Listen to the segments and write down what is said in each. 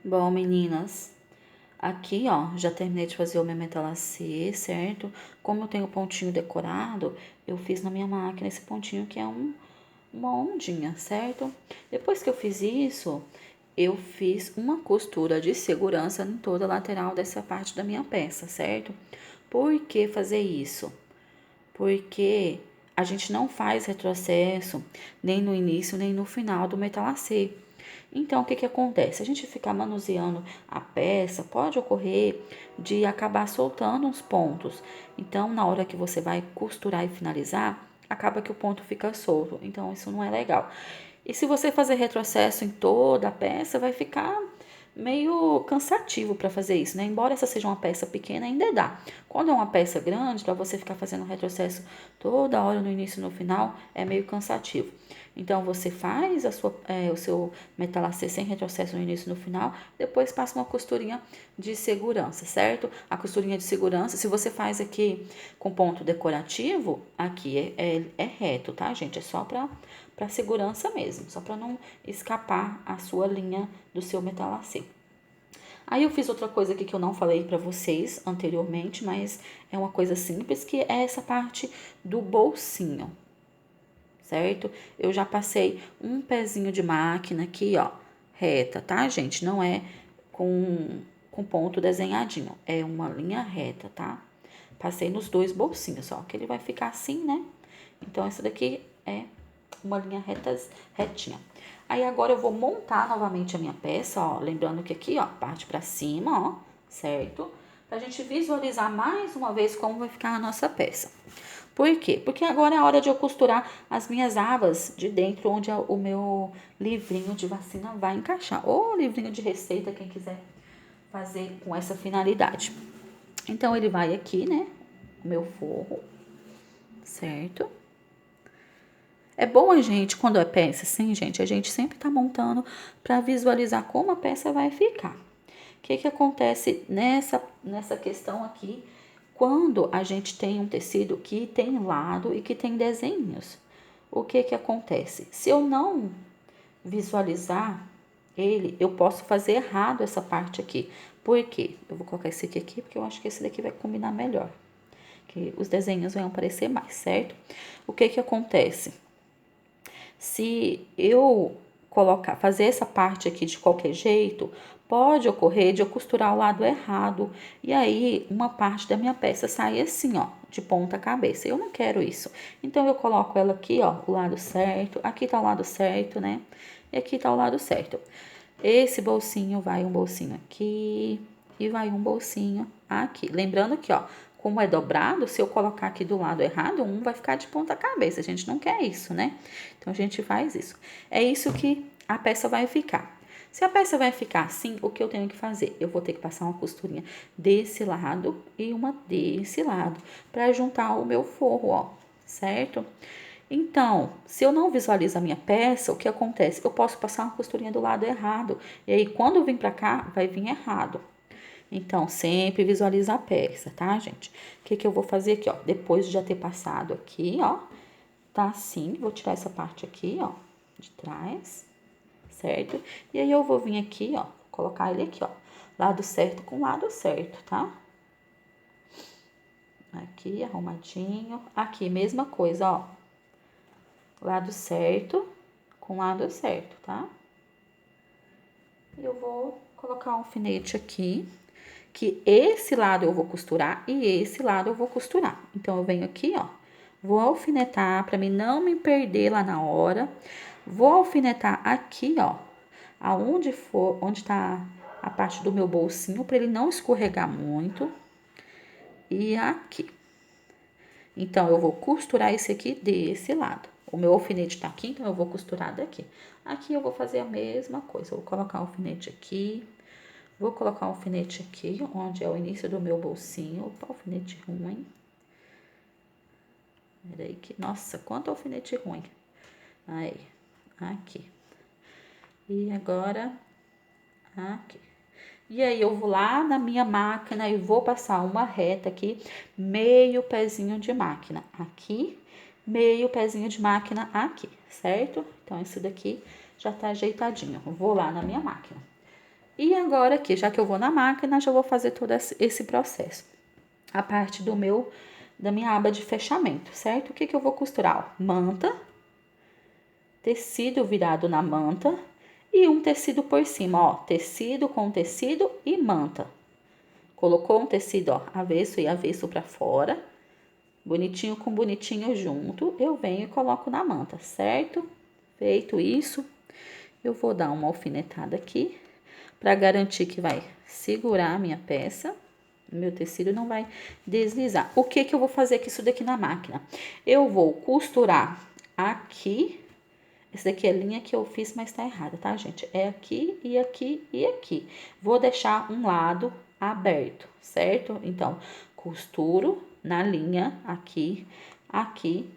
Bom, meninas, aqui, ó, já terminei de fazer o meu metalacê, certo? Como eu tenho pontinho decorado, eu fiz na minha máquina esse pontinho que é uma ondinha, certo? Depois que eu fiz isso, eu fiz uma costura de segurança em toda a lateral dessa parte da minha peça, certo? Por que fazer isso? Porque a gente não faz retrocesso nem no início nem no final do metalacê. Então, o que que acontece? A gente ficar manuseando a peça, pode ocorrer de acabar soltando uns pontos. Então, na hora que você vai costurar e finalizar, acaba que o ponto fica solto. Então, isso não é legal. E se você fazer retrocesso em toda a peça, vai ficar meio cansativo para fazer isso, né? Embora essa seja uma peça pequena, ainda dá. Quando é uma peça grande, para você ficar fazendo retrocesso toda hora no início e no final, é meio cansativo. Então você faz o seu metalacê sem retrocesso no início e no final, depois passa uma costurinha de segurança, certo? A costurinha de segurança, se você faz aqui com ponto decorativo, aqui é reto, tá, gente? É só para segurança mesmo, só para não escapar a sua linha do seu metalacê. Aí eu fiz outra coisa aqui que eu não falei para vocês anteriormente, mas é uma coisa simples, que é essa parte do bolsinho, certo? Eu já passei um pezinho de máquina aqui, ó, reta, tá, gente? Não é com ponto desenhadinho, é uma linha reta, tá? Passei nos dois bolsinhos, ó, que ele vai ficar assim, né? Então, essa daqui é uma linha retinha. Aí agora eu vou montar novamente a minha peça, ó, lembrando que aqui, ó, parte pra cima, ó, certo? Pra gente visualizar mais uma vez como vai ficar a nossa peça. Por quê? Porque agora é a hora de eu costurar as minhas abas de dentro, onde o meu livrinho de vacina vai encaixar. Ou livrinho de receita, quem quiser fazer com essa finalidade. Então, ele vai aqui, né? O meu forro, certo? É bom a gente, quando é peça assim, gente, a gente sempre tá montando para visualizar como a peça vai ficar. O que que acontece nessa questão aqui, quando a gente tem um tecido que tem lado e que tem desenhos? O que que acontece? Se eu não visualizar ele, eu posso fazer errado essa parte aqui. Por quê? Eu vou colocar esse aqui porque eu acho que esse daqui vai combinar melhor. Que os desenhos vão aparecer mais, certo? O que que acontece? Se eu fazer essa parte aqui de qualquer jeito, pode ocorrer de eu costurar o lado errado e aí uma parte da minha peça sair assim, ó, de ponta cabeça. Eu não quero isso. Então eu coloco ela aqui, ó, o lado certo. Aqui tá o lado certo, né? E aqui tá o lado certo. Esse bolsinho vai um bolsinho aqui e vai um bolsinho aqui. Lembrando que, ó, como é dobrado, se eu colocar aqui do lado errado, um vai ficar de ponta cabeça. A gente não quer isso, né? Então, a gente faz isso. É isso que a peça vai ficar. Se a peça vai ficar assim, o que eu tenho que fazer? Eu vou ter que passar uma costurinha desse lado e uma desse lado, para juntar o meu forro, ó, certo? Então, se eu não visualizo a minha peça, o que acontece? Eu posso passar uma costurinha do lado errado, e aí quando eu vim pra cá, vai vir errado. Então, sempre visualiza a peça, tá, gente? O que que eu vou fazer aqui, ó? Depois de já ter passado aqui, ó, tá assim, vou tirar essa parte aqui, ó, de trás, certo? E aí eu vou vir aqui, ó, colocar ele aqui, ó, lado certo com lado certo, tá? Aqui, arrumadinho. Aqui, mesma coisa, ó, lado certo com lado certo, tá? Eu vou colocar um alfinete aqui, que esse lado eu vou costurar e esse lado eu vou costurar. Então, eu venho aqui, ó, vou alfinetar para mim não me perder lá na hora. Vou alfinetar aqui, ó, aonde for, onde tá a parte do meu bolsinho, para ele não escorregar muito. E aqui. Então, eu vou costurar esse aqui desse lado. O meu alfinete tá aqui, então eu vou costurar daqui. Aqui eu vou fazer a mesma coisa. Eu vou colocar o alfinete aqui. Vou colocar o alfinete aqui, onde é o início do meu bolsinho. Opa, alfinete ruim. Peraí que... Nossa, quanto alfinete ruim. Aí, aqui. E agora, aqui. E aí, eu vou lá na minha máquina e vou passar uma reta aqui, meio pezinho de máquina aqui, meio pezinho de máquina aqui, certo? Então, esse daqui já tá ajeitadinho. Vou lá na minha máquina. E agora aqui, já que eu vou na máquina, já vou fazer todo esse processo. A parte da minha aba de fechamento, certo? O que eu vou costurar? Ó, manta, tecido virado na manta e um tecido por cima, ó, tecido com tecido e manta. Colocou um tecido, ó, avesso e avesso para fora, bonitinho com bonitinho junto, eu venho e coloco na manta, certo? Feito isso, eu vou dar uma alfinetada aqui para garantir que vai segurar a minha peça. Meu tecido não vai deslizar. O que eu vou fazer com isso daqui na máquina? Eu vou costurar aqui. Essa daqui é a linha que eu fiz, mas tá errada, tá, gente? É aqui e aqui e aqui. Vou deixar um lado aberto, certo? Então, costuro na linha aqui, aqui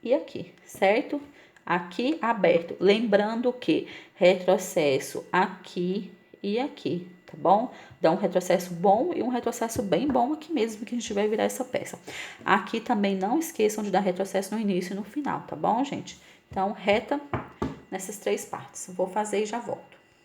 e aqui, certo? Aqui aberto. Lembrando que retrocesso aqui e aqui, tá bom? Dá um retrocesso bom e um retrocesso bem bom aqui mesmo, que a gente vai virar essa peça. Aqui também não esqueçam de dar retrocesso no início e no final, tá bom, gente? Então, reta nessas 3 partes. Vou fazer e já volto.